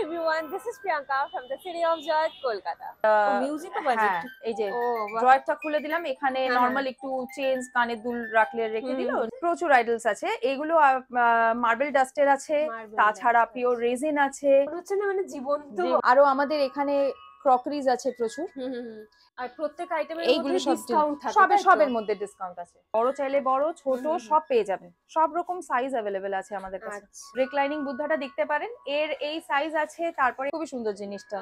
everyone, this is Priyanka from the city of Joy, Kolkata. Music বাজে হ্যাঁ, এই যে ও ড্রয়ারটা খুলে দিলাম, এখানে হ্যাঁ, নরমাল একটু চেইনস কানের দুল রাখলে রেখে দিল। প্রচুর আইডলস আছে, এগুলো মার্বেল ডাস্টের আছে, তাছাড়া পিওর রেজিন আছে, মনে হচ্ছে না মানে জীবন্ত। আরো আমাদের এখানে ক্রকারিজ আছে প্রচুর। আর প্রত্যেক আইটেমের এইগুলো মধ্যে সব ডিসকাউন্ট থাকে, সবের মধ্যে ডিসকাউন্ট আছে। বড় চাইলে বড়, ছোট সব পেয়ে যাবেন, সব রকম সাইজ অ্যাভেলেবেল আছে আমাদের কাছে। রিক্লাইনিং বুদ্ধাটা দেখতে পারেন, এর এই সাইজ আছে। তারপরে খুবই সুন্দর জিনিসটা,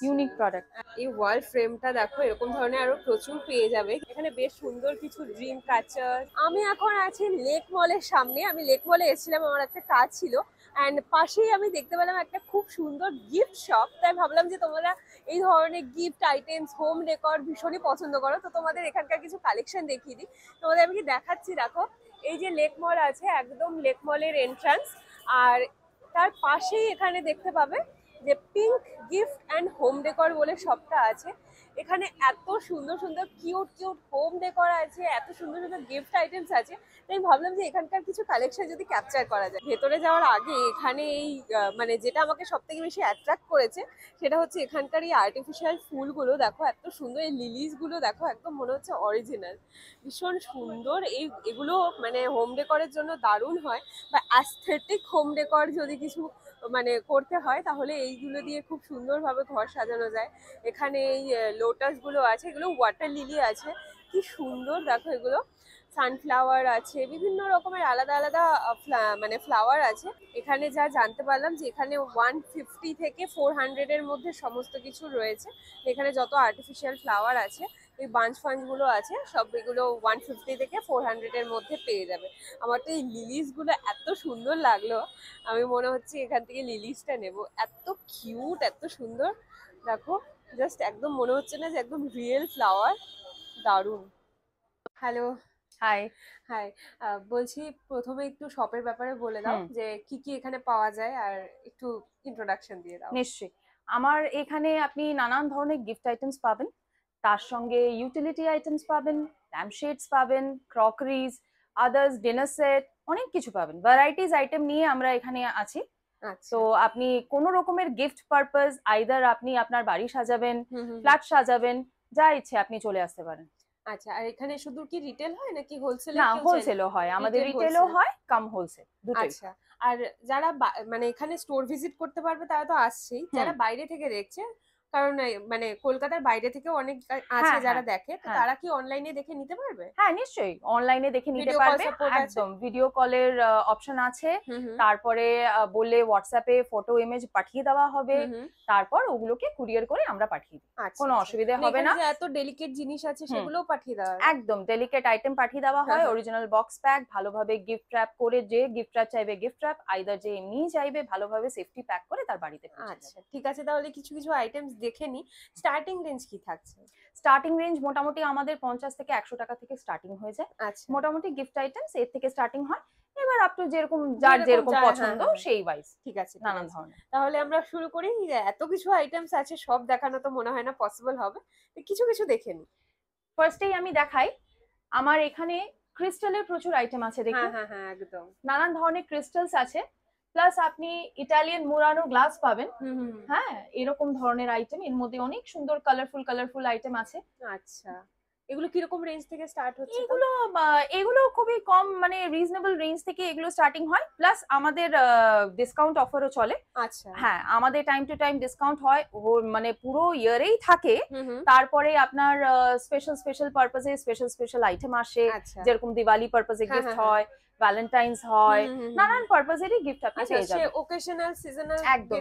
ইউনিক প্রোডাক্ট। এই ওয়াল ফ্রেমটা দেখো, এরকম ধরনের আরো প্রচুর পেয়ে যাবে এখানে। বেশ সুন্দর কিছু ড্রিম ক্যাচার। আমি এখন আছি লেক মলের সামনে। আমি লেক মলে এসেছিলাম, আমার একটা কাজ ছিল, অ্যান্ড পাশেই আমি দেখতে পেলাম একটা খুব সুন্দর গিফট শপ। তাই ভাবলাম যে তোমরা এই ধরনের গিফট আইটেমস, হোম ডেকর ভীষণই পছন্দ করো, তো তোমাদের এখানকার কিছু কালেকশন দেখিয়ে দিই। তোমাদের আমি কি দেখাচ্ছি, দেখো এই যে লেক মল আছে, একদম লেক মলের এন্ট্রান্স, আর তার পাশেই এখানে দেখতে পাবে যে pink gift and home decor বলে শপটা আছে। এখানে এত সুন্দর সুন্দর কিউট কিউট হোম ডেকর আছে, এত সুন্দর সুন্দর গিফট আইটেমস আছে। তাই ভাবলাম যে এখানকার কিছু কালেকশন যদি ক্যাপচার করা যায়। ভেতরে যাওয়ার আগে এখানে এই মানে যেটা আমাকে সব থেকে বেশি অ্যাট্রাক্ট করেছে সেটা হচ্ছে এখানকার এই আর্টিফিশিয়াল ফুলগুলো। দেখো এত সুন্দর, এই লিলিসগুলো দেখো, একদম মনে হচ্ছে অরিজিনাল, ভীষণ সুন্দর। এগুলো মানে হোম ডেকরের জন্য দারুণ হয়, বা অ্যাস্থেটিক হোম ডেকর যদি কিছু মানে করতে হয় তাহলে এইগুলো দিয়ে খুব সুন্দরভাবে ঘর সাজানো যায়। এখানে এই লোটাস গুলো আছে, এগুলো ওয়াটার লিলি আছে, কি সুন্দর দেখো। এগুলো সানফ্লাওয়ার আছে, বিভিন্ন রকমের আলাদা আলাদা মানে ফ্লাওয়ার আছে। এখানে যা জানতে পারলাম যে এখানে 150 থেকে 400 এর মধ্যে সমস্ত কিছু রয়েছে। এখানে যত আর্টিফিশিয়াল ফ্লাওয়ার আছে, এই বাঞ্চ ফাঞ্চ গুলো আছে, সব এগুলো 150 থেকে 400 এর মধ্যে পেয়ে যাবে। আমার তো এই লিলিস গুলো এত সুন্দর লাগলো, আমি মনে হচ্ছে এখান থেকে লিলিসটা নেব। এত কিউট, এত সুন্দর দেখো, জাস্ট একদম মনে হচ্ছে না যে একদম রিয়েল ফ্লাওয়ার, দারুণ। Hello, high high. বলছি প্রথমে একটু শপের ব্যাপারে বলে দাও যে কি কি এখানে পাওয়া যায়, আর একটু ইন্ট্রোডাকশন দিয়ে দাও। নিশ্চয়ই, আমার এখানে আপনি নানান ধরনের গিফট আইটেমস পাবেন, তার সঙ্গে ইউটিলিটি আইটেমস পাবেন, ল্যাম্পশেডস পাবেন, ক্রকারিজ, আদার্স ডিনার সেট, অনেক কিছু পাবেন। ভ্যারাইটিস আইটেম নিয়ে আমরা এখানে আছি। তো আপনি কোনো রকমের গিফট পারপাস, আইদার আপনি আপনার বাড়ি সাজাবেন, ফ্ল্যাট সাজাবেন, যা ইচ্ছে আপনি চলে আসতে পারেন। আচ্ছা, আর এখানে শুধু কি রিটেল হয় নাকি হোলসেল? না, হোলসেলও হয়, আমাদের রিটেলও হয়, কাম হোলসেল দুটোই। আচ্ছা, আর যারা মানে এখানে স্টোর ভিজিট করতে পারবে তারা তো আসছেই, যারা বাইরে থেকে দেখছে, কারণ মানে কলকাতার বাইরে থেকে অনেক আছে যারা দেখে, তো তারা কি অনলাইনে দেখে নিতে পারবে? হ্যাঁ নিশ্চয়ই, অনলাইনে দেখে নিতে পারবে, একদম ভিডিও কলের অপশন আছে। তারপরে বললে হোয়াটসঅ্যাপে ফটো ইমেজ পাঠিয়ে দেওয়া হবে, তারপর ওগুলোকে কুরিয়ার করে আমরা পাঠিয়ে দিই, কোনো অসুবিধা হবে না। এত ডেলিকেট জিনিস আছে সেগুলোও পাঠিয়ে দেওয়া হয়, একদম ডেলিকেট আইটেম পাঠিয়ে দেওয়া হয়, অরিজিনাল বক্স প্যাক, ভালোভাবে গিফট র্যাপ করে, যে গিফট র্যাপ চাইবে গিফট র্যাপ, আইদার যে এমনি চাইবে ভালোভাবে সেফটি প্যাক করে তার বাড়িতে। আচ্ছা ঠিক আছে, তাহলে কিছু কিছু আইটেমস দেখে নি। স্টার্টিং রেঞ্জ কি থাকছে? স্টার্টিং রেঞ্জ মোটামুটি আমাদের 50 থেকে 100 টাকা থেকে স্টার্টিং হয়ে যায়। আচ্ছা, মোটামুটি গিফট আইটেমস এর থেকে স্টার্টিং হয়। এবার আপ টু যেরকম যার যেরকম পছন্দ সেই ওয়াইজ। ঠিক আছে, নানান ধরনের। তাহলে আমরা শুরু করি। এত কিছু আইটেমস আছে, সব দেখানো তো মনে হয় না পসিবল হবে, কিছু কিছু দেখে নি। ফার্স্টেই আমি দেখাই, আমার এখানে ক্রিস্টালের প্রচুর আইটেম আছে দেখুন। হ্যাঁ একদম নানান ধরনের ক্রিস্টালস আছে, প্লাস আপনি ইটালিয়ান মুরানো গ্লাস পাবেন। হ্যাঁ, এরকম ধরনের আইটেম, এর মধ্যে অনেক সুন্দর কালারফুল আইটেম আছে। আচ্ছা, এগুলো কিরকম রেঞ্জ থেকে স্টার্ট হচ্ছে? এগুলো খুবই কম, মানে রিজনেবল রেঞ্জ থেকে এগুলো স্টার্টিং হয়, প্লাস আমাদের ডিসকাউন্ট অফারও চলে। আচ্ছা, হ্যাঁ, আমাদের টাইম টু টাইম ডিসকাউন্ট হয়, মানে পুরো ইয়ারেই থাকে। তারপরে আপনার স্পেশাল পারপাসে স্পেশাল আইটেম আসে, যেরকম দিওয়ালি পারপাসে গিফট হয়, ভ্যালেন্টাইন্স হয়, নানান পারপাসেরই গিফট আপনি পেয়ে যাবেন। ওকেশনাল, সিজনাল, একদম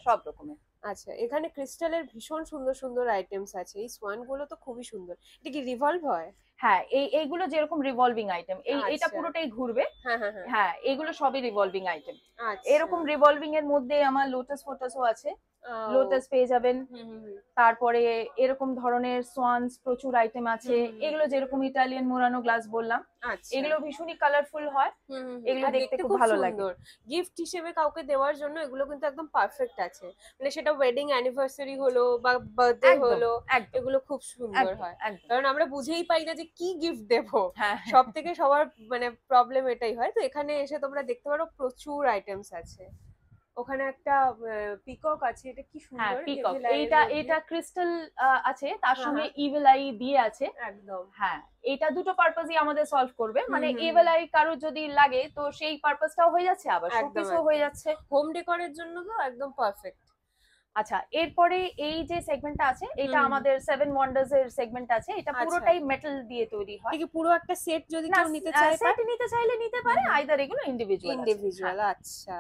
সব রকমের। আচ্ছা, এখানে ক্রিস্টালের ভীষণ সুন্দর সুন্দর আইটেমস আছে। এই সোয়ান গুলো তো খুবই সুন্দর। এটা কি রিভলভ হয়? হ্যাঁ, এইগুলো যেরকম রিভলভিং আইটেম, এটা পুরোটাই ঘুরবে। হ্যাঁ, এগুলো সবই রিভলভিং আইটেম। এরকম রিভলভিং এর মধ্যে আমার লোটাস ফোটাসও আছে, লোটাস পেয়ে যাবেন। তারপরে এরকম ধরনের সোয়ানস প্রচুর আইটেম আছে। এগুলো যেরকম ইটালিয়ান মুরানো গ্লাস বললাম, এগুলো ভীষণই কালারফুল হয়, এগুলো দেখতে খুব ভালো লাগে। গিফট হিসেবে কাউকে দেওয়ার জন্য এগুলো কিন্তু একদম পারফেক্ট আছে, মানে সেটা ওয়েডিং অ্যানিভার্সারি হলো বা বার্থডে হলো, এগুলো খুব সুন্দর হয়। কারণ আমরা বুঝেই পাই না যে কি গিফট দেবো, সব থেকে সবার মানে প্রবলেম এটাই হয়। তো এখানে এসে তোমরা দেখতে পারো প্রচুর আইটেমস আছে। ওখানে একটা পিকক আছে, এটা কি হ্যাঁ সুন্দর, পিকক, evil eye এর এইটা মধ্যে। এটা ক্রিস্টাল আছে, তার হ্যাঁ, সঙ্গে হ্যাঁ। ইভিল আই দিয়ে আছে। একদম। হ্যাঁ, এটা দুটো পারপাসই আমাদের সলভ করবে, হুম, মানে হুম, ইভিল হুম। আই কারোর যদি লাগে তো সেই পারপাসটাও হয়ে যাচ্ছে, আবার একদম শোপিসও হয়ে একদম যাচ্ছে। হোম ডেকোরের জন্য তো একদম পারফেক্ট। আচ্ছা, এরপরে এই যে সেগমেন্টটা আছে, হুম, এটা হুম, হুম। আমাদের 7 ওয়ান্ডার্স এর সেগমেন্ট আছে, এটা আচ্ছা, পুরোটাই মেটাল দিয়ে তৈরি এটা হয়। কি পুরো একটা সেট যদি না, কেউ নিতে চায় সেট পায়? নিতে চাইলে নিতে পারে, আইদার এগুলো ইন্ডিভিজুয়াল আছে। হ্যাঁ, ইন্ডিভিজুয়াল, আচ্ছা।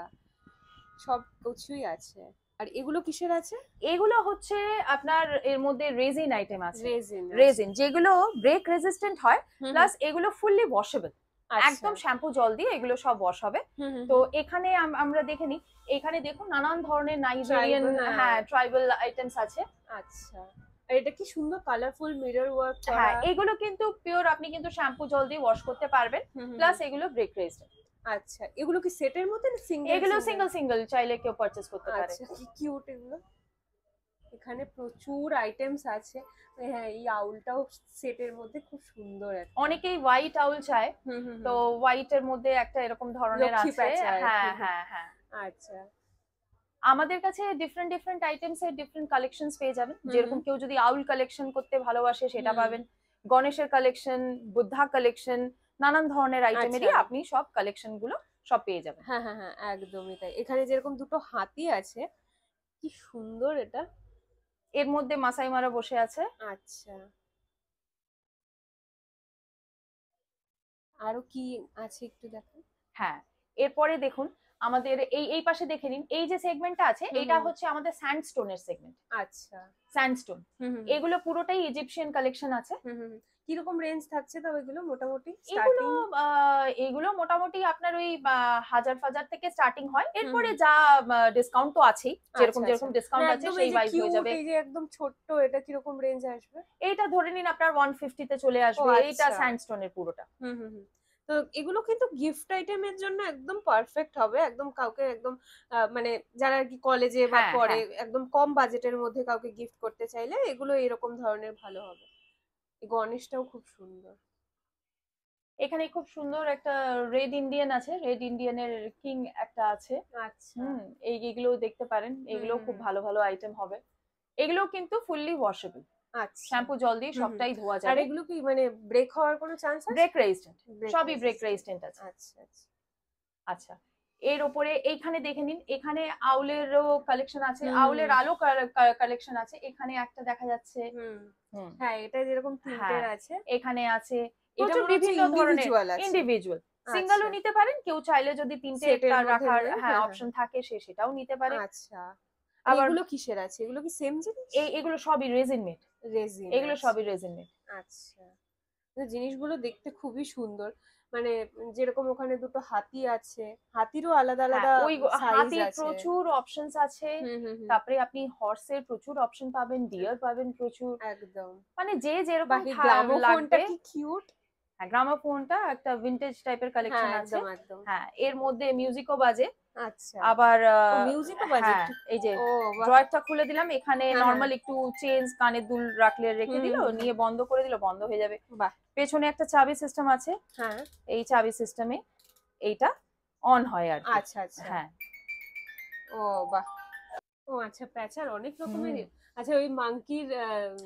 সব কিছুই আছে। আর এগুলো কিসের আছে? এগুলো হচ্ছে আপনার এর মধ্যে রেজিন আইটেম আছে। রেজিন, আচ্ছা। রেজিন যেগুলো ব্রেক রেজিস্ট্যান্ট হয়, হুম, হুম। প্লাস এগুলো ফুললি ওয়াশেবল। আচ্ছা। একদম শ্যাম্পু জল দিয়ে এগুলো সব ওয়াশ হবে। হুম, হুম, তো হুম। এখানে আমরা দেখে নিই, এখানে দেখুন নানান ধরনের নাইজেরিয়ান, ট্রাইবাল, হ্যাঁ ট্রাইবাল আইটেমস আছে। আচ্ছা। আর এটা কি সুন্দর কালারফুল মিরর ওয়ার্ক হ্যাঁ, করা। এগুলো কিন্তু পিওর, আপনি কিন্তু শ্যাম্পু জল দিয়ে ওয়াশ করতে পারবেন, হুম, হুম, প্লাস হুম। এগুলো ব্রেক রেজিস্ট্যান্ট। আচ্ছা, এগুলো কি সেটের মধ্যে না সিঙ্গেল এগুলো সিঙ্গেল? সিঙ্গেল সিঙ্গেল চাইলে কেউ পারচেজ করতে পারে। আচ্ছা, কি কিউট এগুলো। এখানে প্রচুর আইটেমস আছে। হ্যাঁ, এই আউলটাও সেটের মধ্যে খুব সুন্দর একটা। অনেকেই হোয়াইট আউল চায়, হুম, হুম, তো হুম। হোয়াইট এর মধ্যে একটা এরকম ধরনের লক্ষ্মী আছে। প্যাঁচা আর হ্যাঁ কি। হ্যাঁ হ্যাঁ, আচ্ছা। আমাদের কাছে ডিফারেন্ট ডিফারেন্ট আইটেমস এর ডিফারেন্ট কালেকশনস পেয়ে যাবেন। হুম, যেরকম হুম। কেউ যদি আউল কালেকশন করতে ভালোবাসে সেটা হুম। পাবেন, গণেশের কালেকশন, বুদ্ধা কালেকশন, নানান ধরনের আচ্ছা। আইটেমেরই আপনি সব কালেকশন গুলো সব পেয়ে যাবেন। হ্যাঁ, হ্যাঁ, হ্যাঁ, একদমই তাই। এখানে যেরকম দুটো হাতি আছে, কি সুন্দর এটা। এর মধ্যে মাসাই মারা বসে আছে। আচ্ছা। আরো কি আছে একটু দেখো। হ্যাঁ, এরপরে দেখুন আমাদের এই এই পাশে দেখে নিন, এই যে সেগমেন্টটা আছে হুম, এটা হুম। হচ্ছে আমাদের স্যান্ডস্টোনের সেগমেন্ট। আচ্ছা। স্যান্ডস্টোন হুম, হুম, এগুলো পুরোটাই ইজিপশিয়ান কালেকশন আছে। হুম, হুম, হুম। কিরকম রেঞ্জ থাকছে তাও এগুলো মোটামুটি এগুলো স্টার্টিং? এগুলো মোটামুটি আপনার ওই হাজার ফাজার থেকে স্টার্টিং হয়, হুম, এরপরে হুম। যা ডিসকাউন্ট তো আছেই, যেরকম আচ্ছা, আচ্ছা। যেরকম না ডিসকাউন্ট আছে একদম এই সেই যে ওয়াইজ হয়ে কিউট, যাবে। এই যে একদম ছোট্ট, এটা কিরকম রেঞ্জ আসবে? এইটা ধরে নিন আপনার 150 তে চলে ও আসবে, এইটা আচ্ছা। স্যান্ডস্টোনের পুরোটা। হুম, হুম, হুম। তো এগুলো কিন্তু গিফট আইটেমের জন্য একদম পারফেক্ট হবে। একদম কাউকে একদম মানে যারা আর কি কলেজে বা হ্যাঁ পড়ে হ্যাঁ, একদম কম বাজেটের মধ্যে কাউকে গিফট করতে চাইলে এগুলো এরকম ধরনের ভালো হবে। এই গণেশটাও খুব সুন্দর। এখানে খুব সুন্দর একটা রেড ইন্ডিয়ান আছে, রেড ইন্ডিয়ানের কিং একটা আছে। আচ্ছা। হুম, এইগুলো দেখতে পারেন, হুম, এগুলো হুম, খুব হুম। ভালো ভালো আইটেম হবে। এগুলো কিন্তু ফুললি ওয়াশেবল, আচ্ছা। শ্যাম্পু জল দিয়ে হুম, হুম। সবটাই ধোয়া আর যাবে। এগুলো কি মানে ব্রেক হওয়ার কোনো চান্স আছে? ব্রেক রেজিস্ট্যান্ট, ব্রেক সবই ব্রেক রেজিস্ট্যান্ট। রেজিস্ট্যান্ট আছে। আচ্ছা, আচ্ছা। আচ্ছা, এর ওপরে এইখানে দেখে নিন, এখানে আউলেরও কালেকশন আছে, হুম, হুম, আউলের হুম। আলো কালেকশন আছে, এখানে একটা দেখা যাচ্ছে। হুম। হুম, হ্যাঁ, এটা যেরকম হ্যাঁ, প্রিন্টের আছে। এখানে আছে এটা প্রচুর মনে হচ্ছে বিভিন্ন ধরনের ইন্ডিভিজুয়াল আছে। ইন্ডিভিজুয়াল। সিঙ্গেলও আচ্ছা। নিতে পারেন, কেউ চাইলে যদি তিনটে সেটের তার মধ্যে রাখার নিয়ে, হ্যাঁ হ্যাঁ, হ্যাঁ, অপশন থাকে সে সেটাও নিতে পারে। হ্যাঁ। আচ্ছা। আর আবার এগুলো কিসের আছে? এগুলো কি সেম জিনিস? এগুলো সবই রেজিন মেড, রেজিন, এগুলো আচ্ছা। সবই রেজিন মেড। আচ্ছা। তো জিনিসগুলো দেখতে খুবই সুন্দর। মানে যেরকম ওখানে দুটো হাতি আছে, হাতিরও আলাদা হ্যাঁ, আলাদা ওই সাইজ হাতির আছে। প্রচুর অপশনস আছে, হুম, হুম, হুম। তারপরে আপনি হর্সের প্রচুর অপশন পাবেন, ডিয়ার পাবেন প্রচুর, একদম। মানে যে যেরকম বাকি গ্রামোফোনটা লাগবে। কি কিউট। হ্যাঁ, গ্রামাফোনটা একটা ভিন্টেজ টাইপের হ্যাঁ, কালেকশন আছে। একদম, একদম। হ্যাঁ, এর মধ্যে মিউজিকও বাজে। আচ্ছা। আবার ও মিউজিকও বাজে হ্যাঁ, একটু। এই যে ও বাহ! ড্রয়ারটা খুলে দিলাম, এখানে হ্যাঁ, হ্যাঁ। নরমাল একটু চেঞ্জ কানের দুল রাখলে রেখে হুম, দিল, হুম, হুম, হুম। নিয়ে বন্ধ করে দিল, বন্ধ হয়ে যাবে। বাহ! পেছনে একটা চাবি সিস্টেম আছে, হ্যাঁ। এই চাবি সিস্টেমে এইটা অন হয় আর কি। আচ্ছা, আচ্ছা। হ্যাঁ। ও বাহ! ও আচ্ছা, প্যাঁচার অনেক হুম। রকমের। আচ্ছা, ওই মাংকির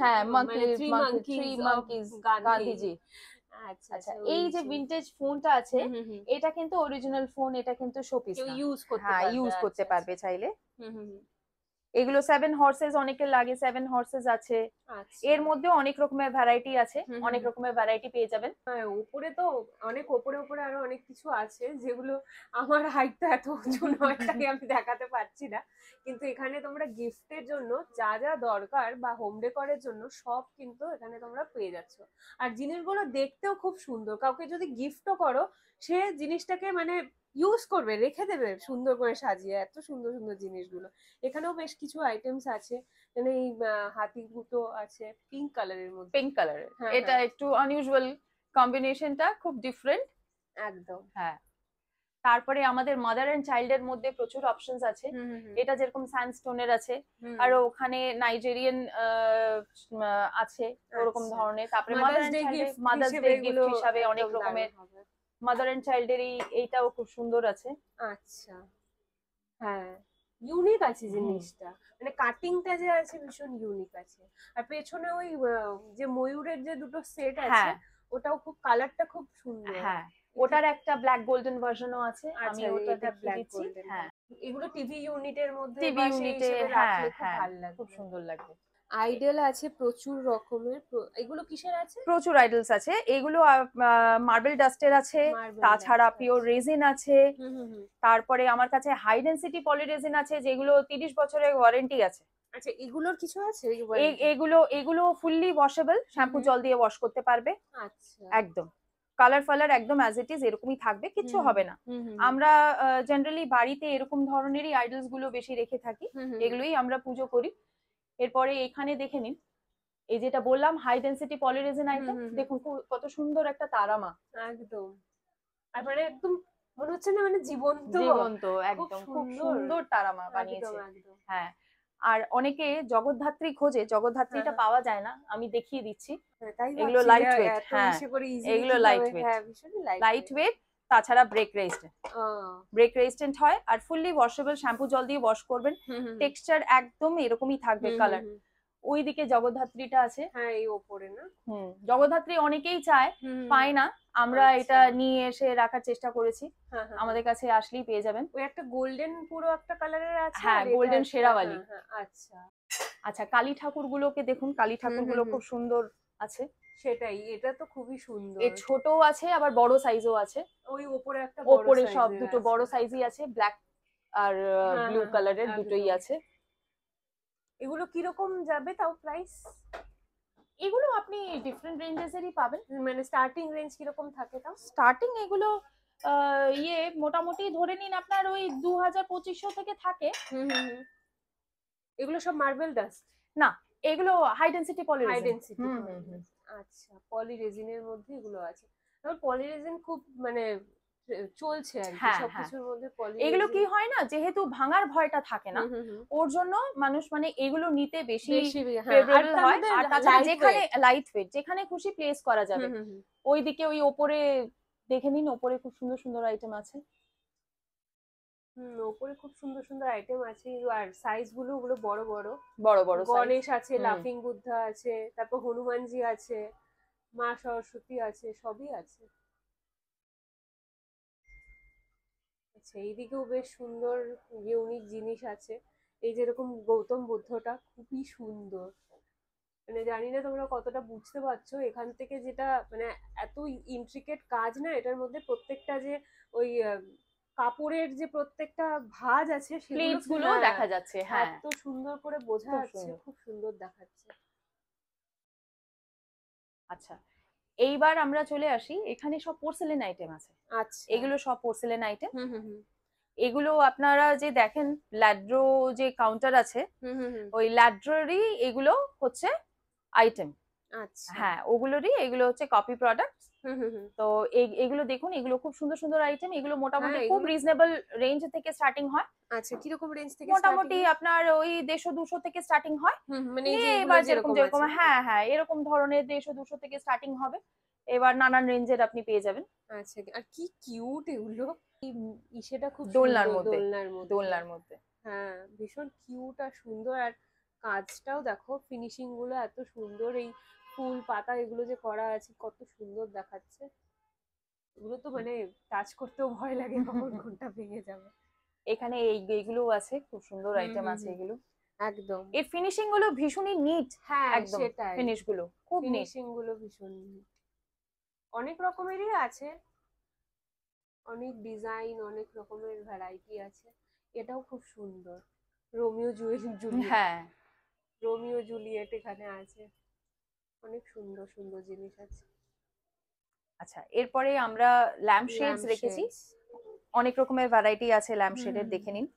হ্যাঁ, মানে three three monkeys of monkeys, Gandhi. Gandhiji. আচ্ছা, আচ্ছা, আচ্ছা, এই ওই যে ছবি। ভিন্টেজ ফোনটা আছে, হুম, হুম, হুম। এটা কিন্তু অরিজিনাল ফোন, এটা কিন্তু শোপিস কেউ না। ইউজ করতে হ্যাঁ, পারবে। ইউজ করতে আচ্ছা, আচ্ছা। পারবে চাইলে। হুম, হুম, হুম। এগুলো 7 হর্সেস অনেকের লাগে, 7 হর্সেস আছে। আচ্ছা। এর মধ্যে অনেক রকমের ভ্যারাইটি আছে, হুম, হুম, অনেক হুম। রকমের ভ্যারাইটি পেয়ে যাবেন। হ্যাঁ, উপরে তো অনেক ওপরে আরো অনেক কিছু আছে যেগুলো আমার হাইট তো এত উঁচু নয় তাই আমি দেখাতে পারছি না। কিন্তু এখানে তোমরা গিফটের জন্য যা যা দরকার বা হোম ডেকোরের জন্য সব কিন্তু এখানে তোমরা পেয়ে যাচ্ছ। আর জিনিসগুলো দেখতেও খুব সুন্দর। কাউকে যদি গিফটও করো সে জিনিসটাকে মানে ইউজ করবে, রেখে দেবে সুন্দর করে সাজিয়ে। এত সুন্দর সুন্দর জিনিসগুলো। এখানেও বেশ কিছু আইটেমস আছে। মানে এই হাতির গুতো আছে পিঙ্ক কালারের মধ্যে। পিঙ্ক কালারের, হ্যাঁ, এটা হ্যাঁ, একটু আনইউজুয়াল, কম্বিনেশনটা খুব ডিফারেন্ট। একদম। হ্যাঁ, তারপরে আমাদের মাদার এন্ড চাইল্ডের মধ্যে প্রচুর অপশনস আছে। হুম, হুম, হুম। এটা যেরকম স্যান্ডস্টোনের আছে, হুম। আর ওখানে নাইজেরিয়ান আছে ওরকম আচ্ছা। ধরনের। তারপরে মাদার মাদার্স এন্ড ডে চাইল্ডের গিফট মাদার্স হিসেবে ডে এগুলো গিফট হিসাবে অনেক একদম দারুণ রকমের হবে। মাদার এন্ড চাইল্ডের এইটাও খুব সুন্দর আছে। আচ্ছা। হ্যাঁ। ইউনিক আছে জিনিসটা, মানে কাটিংটা যে আছে ভীষণ ইউনিক আছে। আর পেছনে ওই যে ময়ূরের যে দুটো সেট আছে, হ্যাঁ ওটাও খুব, কালারটা খুব সুন্দর। হ্যাঁ, ওটার একটা ব্ল্যাক গোল্ডেন ভার্সনও আছে, আমি আচ্ছা, ওটা এটা দেখিয়ে ব্ল্যাক দিচ্ছি। গোল্ডেন। হ্যাঁ, এগুলো টিভি ইউনিটের মধ্যে টিভি বা সেই ইউনিটে, হিসেবে হ্যাঁ রাখলে খুব হ্যাঁ, ভালো খুব লাগবে। সুন্দর লাগবে। আইডল আছে প্রচুর রকমের, এগুলো কিসের আছে? প্রচুর আইডলস আছে, এগুলো মার্বেল ডাস্টের আছে, মার্বেল তাছাড়া ডাস্ট পিওর আছে। রেজিন আছে, হুম হুম হুম। তারপরে আমার কাছে হাই ডেনসিটি পলিরেজিন আছে যেগুলো 30 বছরের ওয়ারেন্টি আছে। আচ্ছা, এগুলোর কিছু আছে ওয়ারেন্টি? এগুলো এগুলো ফুললি ওয়াশেবল, শ্যাম্পু জল দিয়ে ওয়াশ করতে পারবে আচ্ছা। একদম। কালার ফালার একদম অ্যাজ ইট ইজ এরকমই থাকবে, কিচ্ছু হবে না। আমরা জেনারেলি বাড়িতে এরকম ধরনেরই আইডলস গুলো বেশি রেখে থাকি, এগুলোই আমরা পুজো করি। এরপরে এখানে দেখে নিন, এই যেটা বললাম হাই ডেনসিটি পলিরেজিন আইটেম, দেখুন কত সুন্দর একটা তারামা, একদম। আর মানে একদম মনে হচ্ছে না মানে জীবন্ত। জীবন্ত, খুব একদম খুব সুন্দর। সুন্দর তারামা একদম বানিয়েছে। একদম। হ্যাঁ, আর অনেকে জগদ্ধাত্রী খোঁজে, জগদ্ধাত্রীটা হ্যাঁ। পাওয়া যায় না, আমি দেখিয়ে দিচ্ছি। হ্যাঁ, তাই এগুলো ভাবছি লাইট যে ওয়েট, এত হ্যাঁ ইসে করে ইজিলি এগুলো লাইট কিভাবে, ওয়েট, হ্যাঁ ভীষণই লাইট লাইট ওয়েট, তাছাড়া break resistant, weight. Break resistant হয় আর ফুললি ওয়াশেবল, শ্যাম্পু জল দিয়ে ওয়াশ করবেন, টেক্সচার একদম এরকমই থাকবে, কালার। ওইদিকে জগদ্ধাত্রীটা আছে, হ্যাঁ এই ওপরে না। জগদ্ধাত্রী অনেকেই চায়, পায় না, আমরা এটা নিয়ে এসে রাখার চেষ্টা করেছি, আমাদের কাছে আসলেই পেয়ে যাবেন। ওই একটা গোল্ডেন পুরো একটা কালারের আছে, হ্যাঁ গোল্ডেন শেরাওয়ালি। আচ্ছা আচ্ছা, কালী ঠাকুর গুলোকে দেখুন, কালী ঠাকুর গুলো খুব সুন্দর আছে। সেটাই, এটা তো খুবই সুন্দর। এর ছোট আছে আবার বড় সাইজও আছে, ওই ওপরে একটা বড় ওপরে সব সাইজের দুটো বড় সাইজই আছে, ব্ল্যাক আর ব্লু কালারের দুটোই আছে। এগুলো কিরকম যাবে তাও প্রাইস? এগুলো আপনি ডিফারেন্ট রেঞ্জেসেরই পাবেন। মানে স্টার্টিং রেঞ্জ কিরকম থাকে তাও? স্টার্টিং এগুলো ইয়ে মোটামুটি ধরে নিন আপনার ওই 2000-2500 থেকে থাকে। এগুলো সব মার্বেল ডাস্ট? না, এগুলো হাই ডেনসিটি হাই পলিরেজিন। ডেনসিটি। আচ্ছা, পলিরেজিনের মধ্যে এগুলো আছে। তাহলে পলিরেজিন খুব মানে চলছে আর কি সবকিছুর মধ্যে পলিরেজিন। এগুলো কি হয় না, যেহেতু ভাঙার ভয়টা থাকে না, ওর জন্য মানুষ মানে এগুলো নিতে বেশি ফেভারেবল হয়। আর তাছাড়া যেখানে লাইট ওয়েট, যেখানে খুশি প্লেস করা যাবে। ওইদিকে ওই ওপরে দেখে নিন, ওপরে খুব সুন্দর সুন্দর আইটেম আছে। ওপরে খুব সুন্দর সুন্দর আইটেম আছে, আর সাইজ গুলো ওগুলো বড় বড় বড় বড় গণেশ আছে, লাফিং বুদ্ধা আছে, তারপর হনুমানজি আছে, মা সরস্বতী আছে, সবই আছে। আচ্ছা, এইদিকেও বেশ সুন্দর ইউনিক জিনিস আছে। এই যেরকম গৌতম বুদ্ধটা খুবই সুন্দর, মানে জানি না তোমরা কতটা বুঝতে পারছো এখান থেকে, যেটা মানে এত ইন্ট্রিকেট কাজ না এটার মধ্যে, প্রত্যেকটা যে ওই কাপড়ের যে প্রত্যেকটা ভাঁজ আছে সেগুলো দেখা যাচ্ছে, হ্যাঁ এত সুন্দর করে বোঝা যাচ্ছে, খুব সুন্দর দেখাচ্ছে। আচ্ছা, এইবার আমরা চলে আসি, এখানে সব পোর্সেলেন আইটেম আছে। আচ্ছা, এগুলো সব পোর্সেলেন আইটেম। এগুলো আপনারা যে দেখেন ল্যাড্রো যে কাউন্টার আছে, ওই ল্যাড্রোরই এগুলো হচ্ছে আইটেম। আচ্ছা, হ্যাঁ ওগুলোরই, এগুলো হচ্ছে কপি প্রোডাক্ট। তো এগুলো দেখুন, এগুলো খুব সুন্দর সুন্দর আইটেম, এগুলো মোটামুটি খুব রিজনেবল রেঞ্জ থেকে স্টার্টিং হয়। আচ্ছা, কিরকম রেঞ্জ থেকে? মোটামুটি আপনার ওই 150-200 থেকে স্টার্টিং হয়। মানে এবার যেরকম যেরকম, হ্যাঁ হ্যাঁ এরকম ধরনের 150-200 থেকে স্টার্টিং হবে, এবার নানান রেঞ্জের আপনি পেয়ে যাবেন। আচ্ছা, আর কি কিউট এগুলো, সেটা খুব দোলনার সুন্দর, মধ্যে, দোলনার মধ্যে। হ্যাঁ ভীষণ কিউট আর সুন্দর, আর কাজটাও দেখো, ফিনিশিং গুলো এত সুন্দর, এই ফুল পাতা এগুলো যে করা আছে কত সুন্দর দেখাচ্ছে। এগুলো তো মানে টাচ করতেও ভয় লাগে কখন কোনটা ভেঙে যাবে। এখানে এইগুলো আছে, খুব সুন্দর আইটেম আছে এগুলো, একদম। এর ফিনিশিং গুলো ভীষণই নিট। হ্যাঁ একদম সেটাই, ফিনিশ গুলো খুব নিট, ফিনিশিং গুলো ভীষণ নিট। অনেক রকমেরই আছে, অনেক ডিজাইন, অনেক রকমের ভ্যারাইটি আছে। এটাও খুব সুন্দর, রোমিও জুলিয়েট। হ্যাঁ রোমিও জুলিয়েট এখানে আছে, অনেক সুন্দর সুন্দর জিনিস আছে। আচ্ছা, এরপরে আমরা ল্যাম্প শেডস রেখেছি, অনেক রকমের ভ্যারাইটি আছে ল্যাম্প শেডের, দেখে নিন।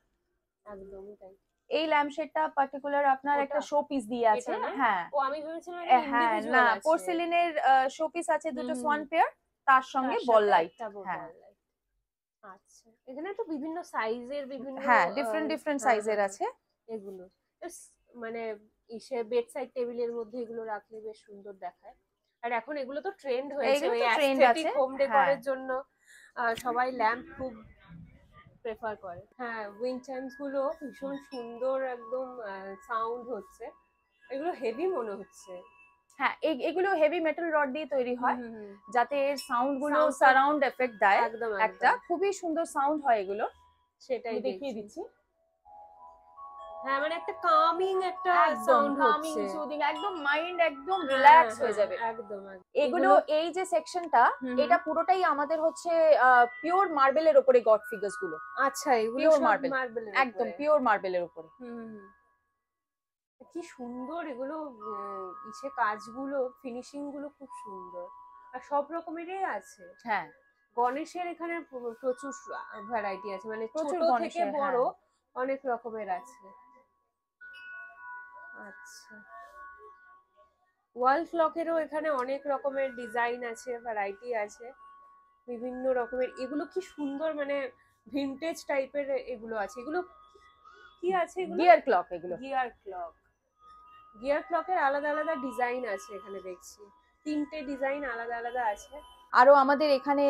একদমই তাই। এই ল্যাম্প শেডটা পার্টিকুলার আপনার একটা শো পিস দিয়ে আছে। হ্যাঁ ও আমি ভেবেছিলাম এটা ইন্ডিভিজুয়াল না, আছে। পোর্সেলিনের শো পিস আছে দুটো সোয়ান পেয়ার, তার সঙ্গে বল লাইট। হ্যাঁ আচ্ছা, এখানে তো বিভিন্ন সাইজের, বিভিন্ন হ্যাঁ ডিফারেন্ট সাইজের আছে এগুলো। মানে ইসে বেড সাইড টেবিলের মধ্যে এগুলো রাখলে বেশ সুন্দর দেখায়। আর এখন এগুলো তো ট্রেন্ড হয়েছে, ওই অ্যাস্থেটিক হোম ডেকোরের জন্য সবাই ল্যাম্প খুব প্রেফার করে। হ্যাঁ, উইন্ড চাইমস গুলো ভীষণ সুন্দর, একদম সাউন্ড হচ্ছে, এগুলো হেভি মনে হচ্ছে। হ্যাঁ, এগুলো হেভি মেটাল রড দিয়ে তৈরি হয়, যাতে এর সাউন্ড গুলো Sound টা- সারাউন্ড এফেক্ট দেয়। একদম একটা একদম খুবই সুন্দর সাউন্ড হয় এগুলো, সেটাই আমি দেখিয়ে দেখছি। দিচ্ছি। হ্যাঁ, মানে একটা কামিং একটা একদম সাউন্ড কামিং হচ্ছে। সুদিং, একদম মাইন্ড একদম হ্যাঁ, রিল্যাক্স হ্যাঁ, হয়ে যাবে। একদম একদম। এগুলো এই যে সেকশনটা, হুম, এটা পুরোটাই আমাদের হচ্ছে পিওর মার্বেলের উপরে গড ফিগার্স গুলো। আচ্ছা, এগুলো পিওর সব মার্বেল, মার্বেলের একদম উপরে। পিওর মার্বেলের উপরে। কি সুন্দর এগুলো, ইসে কাজগুলো, ফিনিশিং গুলো খুব সুন্দর, আর সব রকমেরই আছে। হ্যাঁ, গণেশের এখানে প্রচুর ভ্যারাইটি আছে, মানে ছোট প্রচুর থেকে গণেশের, বড় হ্যাঁ। অনেক রকমের আছে। আচ্ছা, ওয়াল ক্লকেরও এখানে অনেক রকমের ডিজাইন আছে, ভ্যারাইটি আছে বিভিন্ন রকমের। এগুলো কি সুন্দর, মানে ভিনটেজ টাইপের এগুলো আছে। এগুলো কি আছে? এগুলো গিয়ার ক্লক এগুলো। Gear clock. গিয়ার ক্লকের আলাদা আলাদা ডিজাইন আছে এখানে দেখছি, 3টে ডিজাইন আলাদা আলাদা আছে। আরো আমাদের এখানে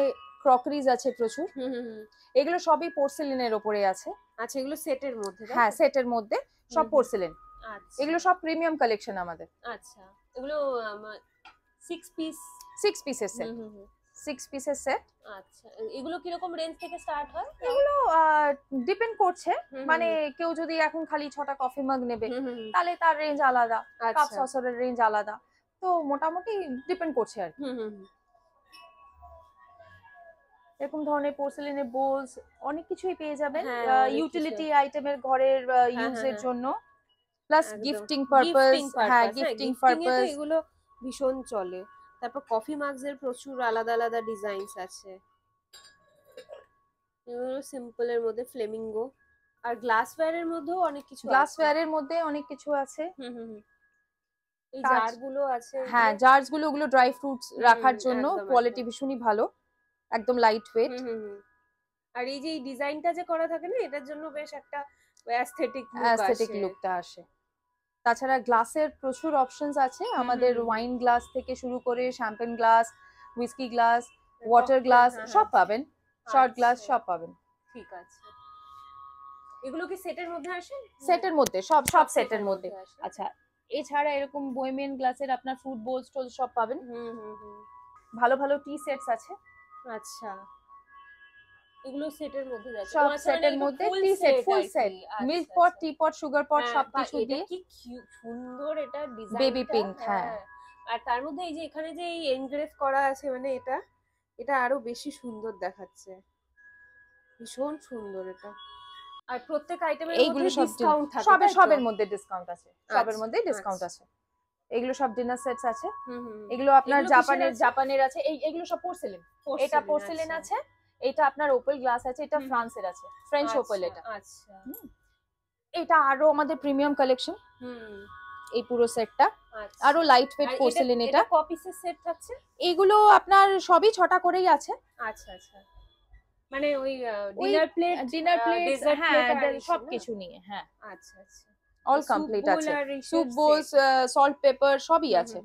ক্রকারিজ আছে প্রচুর, হুম হুম হুম। এগুলো সবই পোর্সেলিনের উপরে আছে। আচ্ছা, এগুলো সেটের মধ্যে, তাই তো? হ্যাঁ, সেটের মধ্যে সব হুম। পোর্সেলিন। আচ্ছা এগুলো সব প্রিমিয়াম কালেকশন আমাদের। আচ্ছা, এগুলো 6 পিস। 6 পিসের সেট, হুম হুম হুম। 6 পিসের সেট। আচ্ছা, এগুলো কিরকম রেঞ্জ থেকে স্টার্ট হয়? এগুলো ডিপেন্ড করছে, হুম হুম মানে কেউ যদি এখন খালি 6টা কফি মাগ নেবে, হুম হুম হুম। তাহলে তার রেঞ্জ আলাদা, কাপ আচ্ছা। সসারের রেঞ্জ আলাদা। তো মোটামুটি ডিপেন্ড করছে আর কি। হুম হুম হুম। এরকম ধরনের পোর্সেলিনের বোলস অনেক কিছুই পেয়ে যাবেন, হ্যাঁ, অনেক ইউটিলিটি কিছু। আইটেমের ঘরের হ্যাঁ হ্যাঁ ইউজের হ্যাঁ, জন্য, প্লাস একদম। Gifting purpose. গিফটিং হ্যাঁ, পারপাস, হ্যাঁ, গিফটিং গিফটিং এ তো পারপাস। এগুলো ভীষণ চলে। তারপর কফি মাগস এর প্রচুর আলাদা আলাদা ডিজাইনস আছে। এগুলো সিম্পল এর মধ্যে ফ্লেমিঙ্গো, আর গ্লাসওয়্যার এর মধ্যেও অনেক কিছু আছে। গ্লাসওয়্যারের মধ্যে অনেক কিছু আছে। হুম হুম হুম। এই কাঁচ, জার গুলো আছে হ্যাঁ, এগুলো। জার্স গুলো, ওগুলো ড্রাই ফ্রুটস রাখার জন্য, একদম কোয়ালিটি একদম। ভীষণই ভালো, একদম লাইট ওয়েট। হুম হুম হুম। আর এই যে এই ডিজাইনটা যে করা থাকে না, এটার জন্য বেশ একটা অ্যাস্থেটিক লুক অ্যাস্থেটিক আসে। লুকটা আসে। তাছাড়া গ্লাসের প্রচুর অপশনস আছে আমাদের, হুম। ওয়াইন গ্লাস থেকে শুরু করে champagne glass, whisky glass, water glass, হ্যাঁ সব হ্যাঁ। পাবেন, শর্ট গ্লাস আচ্ছা, সব পাবেন। ঠিক আছে। এগুলো কি সেটের মধ্যে আসে? সেটের মধ্যে, সব সব সব সেটের সেটের মধ্যে। মধ্যে আসে। আচ্ছা, এছাড়া এরকম বোহেমিয়ান গ্লাসের আপনার ফুড বোলস টোল সব পাবেন। হুম হুম হুম। ভালো ভালো টি সেটস আছে, আচ্ছা, এগুলো সেটের মধ্যে যাচ্ছে। ও সব আচ্ছা, মানে সেটের এটা মধ্যে ফুল টি সেট, সেট ফুল আর সেট, কি। মিল্ক আচ্ছা পট, আচ্ছা। টি পট, সুগার পট, হ্যাঁ, সবকিছু এটা দিয়ে। কি সুন্দর এটা বেবি ডিজাইনটা। পিঙ্ক, হ্যাঁ। হ্যাঁ, আর তার মধ্যে এই যে এখানে যে এই এনগ্রেভ করা আছে, মানে এটা এটা আরো বেশি সুন্দর দেখাচ্ছে, ভীষণ সুন্দর এটা। আর প্রত্যেক আইটেমের মধ্যে এইগুলো সব ডিসকাউন্ট থাকে, সবের তাই তো? সবের মধ্যে ডিসকাউন্ট আছে, সবের আচ্ছা মধ্যে ডিসকাউন্ট আচ্ছা। আছে। এগুলো সব ডিনার সেটস আছে। হুম হুম হুম। এগুলো আপনার এগুলো কিসের জাপানের আছে? জাপানের আছে, এগুলো সব পোর্সেলিন। এটা পোর্সেলিন, পোর্সেলিন আচ্ছা। আছে, এটা আপনার ওপেল গ্লাস আছে, এটা হুম হুম। ফ্রান্সের আছে, ফ্রেঞ্চ ওপেল আচ্ছা এটা। আচ্ছা। হুম, এটা আরো আমাদের প্রিমিয়াম কালেকশন, হুম। এই পুরো সেটটা। আচ্ছা। আরো লাইট ওয়েট আর এটা পোর্সেলিন এটা। এটা ক পিসের সেট থাকছে? এগুলো আপনার সবই 6টা করেই আছে। আচ্ছা আচ্ছা, মানে ওই ওই dinner plate, dinner plate, dessert হ্যাঁ, প্লেট আর ইসে না? সবকিছু নিয়ে, হ্যাঁ, আচ্ছা আচ্ছা। অল স্যুপ কমপ্লিট বোল আছে। আর স্যুপ ইসের বোলস, সেট। সল্ট পেপার সবই আছে।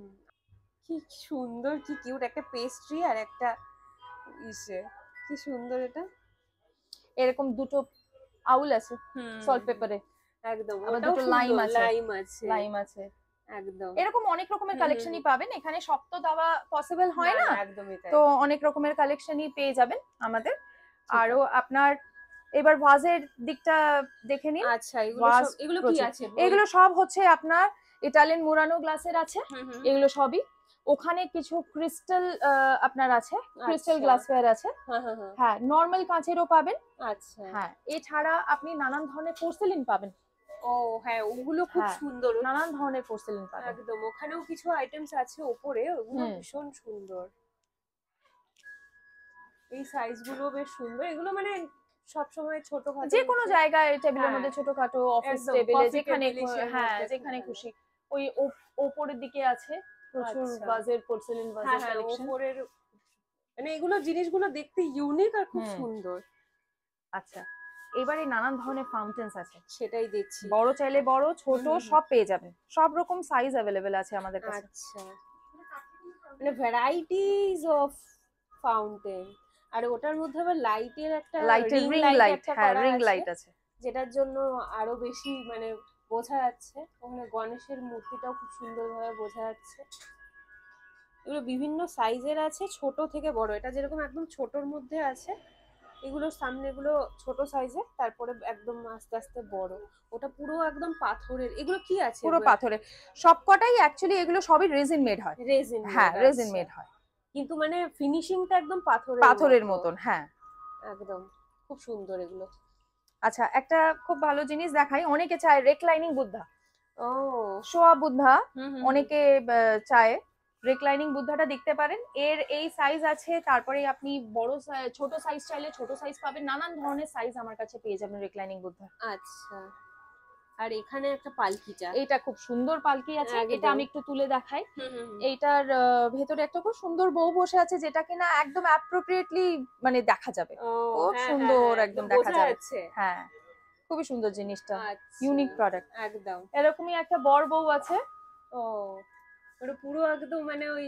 কি সুন্দর, কি কিউট একটা পেস্ট্রি আর একটা ইসে, কি সুন্দর এটা। এরকম দুটো আউল আছে সল্ট হুম। পেপারে, একদম, আবার ওটাও দুটো লাইম সুন্দর, আছে, লাইম আছে। লাইম আছে। একদম। এরকম অনেক রকমের হুম, হুম, কালেকশনই হুম। পাবেন এখানে, সব তো দেওয়া পসিবল হয় না না, না, একদমই তাই। তো অনেক রকমের কালেকশনই পেয়ে যাবেন আমাদের। ঠিক আরো আছে। আপনার এবার ভাজের দিকটা দেখে নিন। আচ্ছা, এগুলো ভাজ সব, এগুলো কি প্রচুর, আছে? এগুলো সব হচ্ছে আপনার ইটালিয়ান মুরানো গ্লাসের আছে, হুম হুম। এগুলো সবই। ওখানে কিছু ক্রিস্টাল আপনার আছে, ক্রিস্টাল আচ্ছা। গ্লাসওয়্যার আছে। হ্যাঁ হ্যাঁ হ্যাঁ। হ্যাঁ, নর্মাল কাঁচেরও পাবেন। আচ্ছা। হ্যাঁ, এছাড়া আপনি নানান ধরনের পোর্সেলিন পাবেন। ও হ্যাঁ, ওগুলো খুব হ্যাঁ, সুন্দর। নানান ধরনের পোর্সেলিন পাবেন। একদম, ওখানেও কিছু আইটেমস আছে ওপরে, ওগুলো হুম, ভীষণ সুন্দর। এই সাইজ গুলো বেশ সুন্দর, এগুলো মানে সব সময় ছোটখাটো যে কোনো জায়গায় টেবিলের হ্যাঁ, মধ্যে, ছোটখাটো অফিস একদম টেবিলে, কফি যেখানে টেবিল ইসের হ্যাঁ, মধ্যে যেখানে ওখানে। খুশি। ওই ওপরের দিকে আছে প্রচুর আচ্ছা। ভাজের, পোর্সেলিন হ্যাঁ ভাজের হ্যাঁ, কালেকশন। ওপরের মানে এগুলো জিনিসগুলো দেখতে ইউনিক আর খুব হুম, সুন্দর। আচ্ছা, এবারে নানান ধরনের ফাউন্টেন্স আছে, সেটাই দেখছি। বড় চাইলে বড়, ছোট হুম হুম হুম। সব পেয়ে যাবেন, সব রকম সাইজ অ্যাভেলেবেল আছে আমাদের কাছে। আচ্ছা, মানে ভ্যারাইটিজ অফ ফাউন্টেন। আর ওটার মধ্যে আবার লাইটের একটা লাইটের রিং লাইট লাইট, একটা হ্যাঁ করা রিং আছে, লাইট আছে। যেটার জন্য আরো বেশি মানে বোঝা যাচ্ছে। ওখানে গণেশের মূর্তিটাও খুব সুন্দরভাবে বোঝা যাচ্ছে। এগুলো বিভিন্ন সাইজের আছে, ছোট থেকে বড়। এটা যেরকম একদম ছোটর মধ্যে আছে, এগুলোর সামনেগুলো ছোট সাইজের, তারপরে একদম আস্তে আস্তে বড়। ওটা পুরো একদম পাথরের। এগুলো কি আছে? পুরো পাথরের সবকটাই, অ্যাকচুয়ালি এগুলো সবই রেজিন মেড হয়। রেজিন। হ্যাঁ রেজিন মেড হয়, কিন্তু মানে ফিনিশিংটা একদম পাথরের পাথরের মতন। হ্যাঁ একদম খুব সুন্দর এগুলো। আচ্ছা একটা খুব ভালো জিনিস দেখাই, অনেকে চায় রেক্লাইনিং বুদ্ধা, ও শোয়া বুদ্ধা, হুম হুম অনেকে চায়। রেক্লাইনিং বুদ্ধাটা দেখতে পারেন, এর এই সাইজ আছে। তারপরে আপনি বড় ছোট সাইজ চাইলে ছোট সাইজ পাবেন, নানান ধরনের সাইজ আমার কাছে পেয়ে যাবেন রেক্লাইনিং বুদ্ধা। আচ্ছা। আর এখানে একটা পালকিটা, এইটা খুব সুন্দর পালকি আছে, একদম। এটা আমি একটু তুলে দেখাই। হুম হুম হুম। এইটার ভেতরে একটা খুব সুন্দর বউ বসে আছে, যেটা কিনা একদম অ্যাপ্রোপ্রিয়েটলি মানে দেখা যাবে, ও খুব হ্যাঁ হ্যাঁ সুন্দর হ্যাঁ, একদম একদম দেখা বোঝা যাবে। যাচ্ছে। হ্যাঁ খুবই সুন্দর জিনিসটা, আচ্ছা, ইউনিক প্রোডাক্ট। একদম। এরকমই একটা বর বউ আছে। ও ওটা পুরো একদম মানে ওই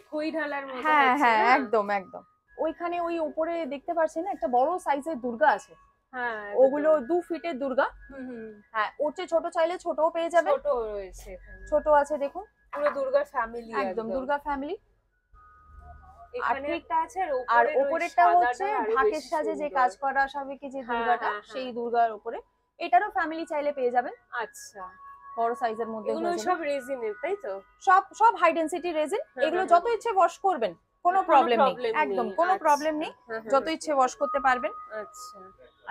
খই ঢালার মতো হ্যাঁ হচ্ছে হ্যাঁ না? একদম একদম। ওইখানে ওই উপরে দেখতে পাচ্ছেন একটা বড় সাইজের দুর্গা আছে, হ্যাঁ ওগুলো 2 ফিটের দুর্গা। হুম হুম। হ্যাঁ ওর চেয়ে ছোট চাইলে ছোটও পেয়ে যাবেন, ছোট রয়েছে এখানে। ছোট আছে দেখুন, পুরো দুর্গার ফ্যামিলি একদম দুর্গা ফ্যামিলি। এখানে ঠিক, একটা আছে, আর আর ওপরের ওই ওপরেরটা হচ্ছে সাদাটা আরো ঢাকের বেশি সাজে যে সুন্দর। কাজ করা সাবেকি যে হ্যাঁ দুর্গাটা, হ্যাঁ সেই হ্যাঁ। দুর্গার উপরে। এটারও ফ্যামিলি চাইলে পেয়ে যাবেন, আচ্ছা, বড় সাইজের মধ্যে এগুলো হয়ে যাবে। সব রেজিনের তাই তো? সব সব হাই ডেনসিটি রেজিন, হ্যাঁ, এগুলো হ্যাঁ, যত ইচ্ছে ওয়াশ করবেন, কোনো কোনো প্রবলেম নেই, প্রবলেম একদম নেই। কোনো আচ্ছা, প্রবলেম নেই, হ্যাঁ, হ্যাঁ, যত হ্যাঁ। ইচ্ছে ওয়াশ করতে পারবেন। আচ্ছা।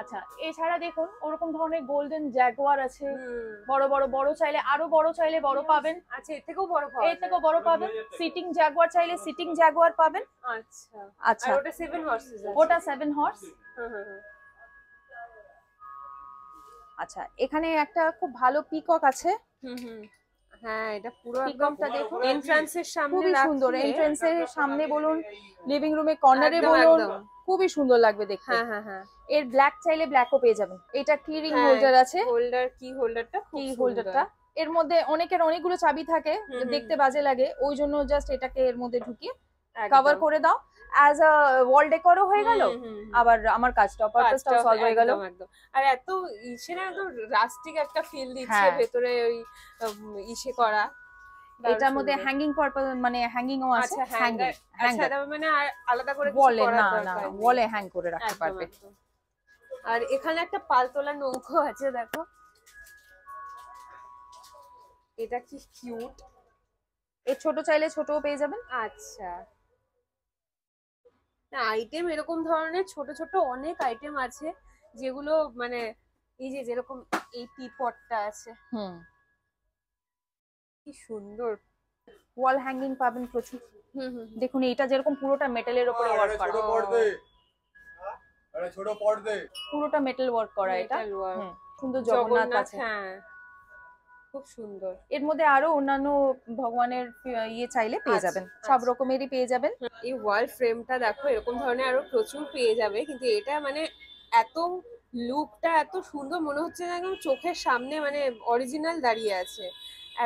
আচ্ছা এছাড়া দেখুন ওরকম ধরনের গোল্ডেন জ্যাগুয়ার আছে, হুম। বড় বড়, বড় চাইলে আরো বড় চাইলে বড় পাবেন, আচ্ছা, এর থেকেও বড় পাওয়া এর যায়? থেকেও বড় পাবেন। সিটিং জাগুয়ার চাইলে সিটিং জাগুয়ার পাবেন। আচ্ছা। আচ্ছা আর ওটা 7 হর্সেস আছে? ওটা 7 হর্স। হ্যাঁ হ্যাঁ হ্যাঁ। আচ্ছা এখানে একটা খুব ভালো পিকক আছে, হুম হুম। হ্যাঁ, এটা পুরো একদম পিককটা দেখুন এন্ট্রান্সের সামনে খুবই সুন্দর, রাখলে এন্ট্রান্সের সামনে বলুন, লিভিং রুমে কর্নারে একদম বলুন, একদম। খুবই সুন্দর লাগবে দেখতে। হ্যাঁ হ্যাঁ হ্যাঁ। এর ব্ল্যাক চাইলে ব্ল্যাকও পেয়ে যাবেন। এটা কি রিং হ্যাঁ, হোল্ডার আছে, হোল্ডার, কি হোল্ডারটা খুব কি সুন্দর। হোল্ডারটা। এর মধ্যে অনেকের অনেকগুলো চাবি থাকে, হুম, হুম। দেখতে বাজে লাগে, ওই জন্য জাস্ট এটাকে এর মধ্যে ঢুকিয়ে একদম। কভার করে দাও, অ্যাজ আ ওয়াল ডেকোরও হয়ে গেল, হুম, হুম, হুম। আবার আমার কাজটাও পারপাসটাও কাজটা সলভ হয়ে গেল। একদম একদম। আর এত ইসে না, একদম রাস্টিক একটা ফিল দিচ্ছে হ্যাঁ। ভেতরে ওই ইসে করা। দারুণ এটার মধ্যে সুন্দর। হ্যাঙ্গিং পারপাস মানে হ্যাঙ্গিংও আছে, আচ্ছা, হ্যাঙ্গিং হ্যাঙ্গার। আচ্ছা, হ্যাঙ্গার তার মানে আর আলাদা করে কিছু ওয়ালে, করার না না দরকার নেই। ওয়ালে হ্যাং করে রাখতে একদম পারবে। একদম। আর এখানে একটা পালতোলা নৌকো আছে দেখো, এটা কি কিউট। এর ছোট চাইলে ছোটও পেয়ে যাবেন। আচ্ছা, না আইটেম এরকম ধরনের ছোট ছোট অনেক আইটেম আছে, যেগুলো মানে এই যে যেরকম এই টিপটটা আছে, হুম, কি সুন্দর। ওয়াল হ্যাঙ্গিং পাবেন প্রচুর। হুম হুম। দেখুন এটা যেরকম পুরোটা মেটালের উপরে ওয়ার্ক করা, পুরোটা মেটাল ওয়ার্ক করা এটা। Metal work। হুম, সুন্দর জগন্নাথ আছে। হ্যাঁ, খুব সুন্দর। এর মধ্যে আরো অন্যান্য ভগবানের ইয়ে চাইলে পেয়ে আচ্ছা, যাবেন, সব আচ্ছা। রকমেরই পেয়ে যাবেন। এই ওয়াল ফ্রেমটা দেখো, এরকম ধরনের আরো প্রচুর পেয়ে যাবে, কিন্তু এটা মানে এত লুকটা এত সুন্দর, মনে হচ্ছে না একদম চোখের সামনে মানে অরিজিনাল দাঁড়িয়ে আছে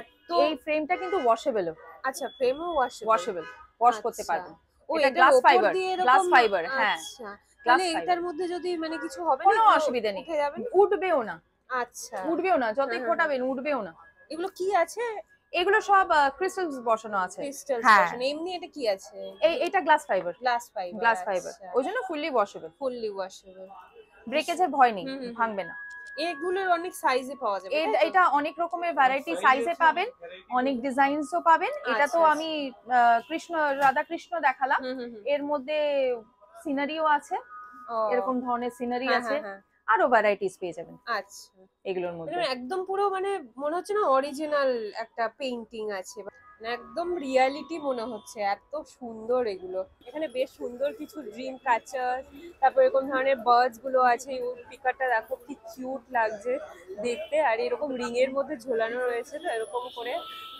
এত। এই ফ্রেমটা কিন্তু ওয়াশেবলও, আচ্ছা, ফ্রেমও ওয়াশেবল, ওয়াশ করতে পারবেন। ও এটা এটার গ্লাস ওপর ফাইবার, দিয়ে গ্লাস এরকম। ফাইবার, হ্যাঁ আচ্ছা, গ্লাস তাহলে ফাইবার, এটার মধ্যে যদি মানে কিছু হবে না, কোনো এগুলো অসুবিধা নেই, উঠে যাবে না? উঠবেও না, আচ্ছা, উঠবেও না, যতই হ্যাঁ, হ্যাঁ, ফোটাবেন উঠবেও না। এগুলো কি আছে? এগুলো সব ক্রিস্টালস বসানো আছে। ক্রিস্টালস হ্যাঁ বসানো। এমনি এটা কি আছে? এটা glass fibre, glass fibre. Glass fibre, ওই জন্য ফুললি ওয়াশেবল, ফুললি ওয়াশেবল। ব্রেকেজের ভয় নেই, হুম, হুম, হুম। ভাঙবে না। এগুলোর অনেক সাইজে পাওয়া যাবে তাই তো? এটা অনেক রকমের ভ্যারাইটি সাইজে পাবেন, অনেক ডিজাইনসও পাবেন। এটা তো আচ্ছা, আমি কৃষ্ণ রাধা কৃষ্ণ দেখালাম, হুম হুম হুম। এর মধ্যে সিনারিও আছে, ও, এরকম ধরনের সিনারি হ্যাঁ, আছে, হ্যাঁ, হ্যাঁ। আরো ভ্যারাইটিস পেয়ে যাবেন আচ্ছা, এগুলোর মধ্যে। মানে একদম পুরো মানে মনে হচ্ছে না অরিজিনাল একটা পেইন্টিং আছে, মানে একদম রিয়ালিটি মনে হচ্ছে, এত সুন্দর এগুলো। এখানে বেশ সুন্দর কিছু ড্রিম ক্যাচার, তারপর এরকম ধরনের বার্ডস গুলো আছে। উড পিকারটা দেখো কি কিউট লাগছে দেখতে, আর এরকম রিং এর মধ্যে ঝোলানো রয়েছে, তো এরকম করে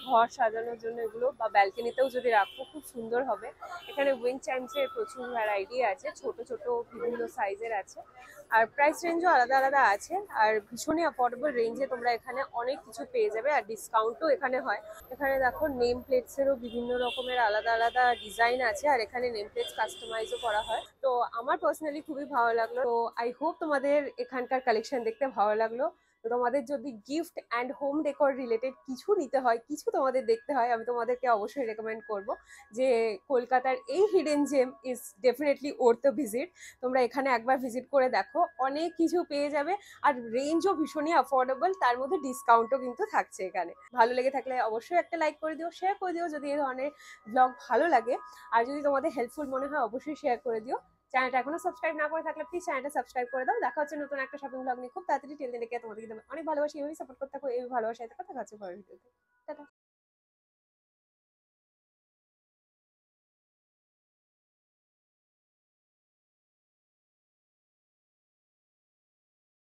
ঘর সাজানোর জন্য এগুলো, বা ব্যালকনিতেও যদি রাখো খুব সুন্দর হবে। এখানে উইন্ড চাইমসের প্রচুর ভ্যারাইটি আছে, ছোট ছোট বিভিন্ন সাইজের আছে, আর প্রাইস রেঞ্জও আলাদা আলাদা আছে, আর ভীষণই অ্যাফোর্ডেবল রেঞ্জে তোমরা এখানে অনেক কিছু পেয়ে যাবে, আর ডিসকাউন্টও এখানে হয়। এখানে দেখো নেম নেম প্লেটসেরও বিভিন্ন রকমের আলাদা আলাদা ডিজাইন আছে, আর এখানে নেম প্লেটস কাস্টমাইজও করা হয়। তো আমার পার্সোনালি খুবই ভালো লাগলো। তো আই হোপ তোমাদের এখানকার কালেকশন দেখতে ভালো লাগলো। তো তোমাদের যদি gift and home decor related কিছু নিতে হয়, কিছু তোমাদের দেখতে হয়, আমি তোমাদেরকে অবশ্যই রেকমেন্ড করব যে কলকাতার এই hidden gem is definitely worth the visit. তোমরা এখানে একবার ভিজিট করে দেখো, অনেক কিছু পেয়ে যাবে, আর রেঞ্জও ভীষণই অ্যাফোর্ডেবল, তার মধ্যে ডিসকাউন্টও কিন্তু থাকছে এখানে। ভালো লেগে থাকলে অবশ্যই একটা লাইক করে দিও, শেয়ার করে দিও যদি এই ধরনের ব্লগ ভালো লাগে, আর যদি তোমাদের হেল্পফুল মনে হয় অবশ্যই শেয়ার করে দিও। চ্যানেলটা এখনো সাবস্ক্রাইব না করে থাকলে প্লিজ চ্যানেলটা সাবস্ক্রাইব করে দাও। দেখা হচ্ছে নতুন একটা শপিং ব্লগ নিয়ে খুব তাড়াতাড়ি। টেল দিন ডেকে তোমাদের কিন্তু অনেক ভালোবাসি, এইভাবেই সাপোর্ট করতে থাকো, এই ভালোবাসায় থাকো। দেখা হচ্ছে পরের ভিডিওতে। টাটা।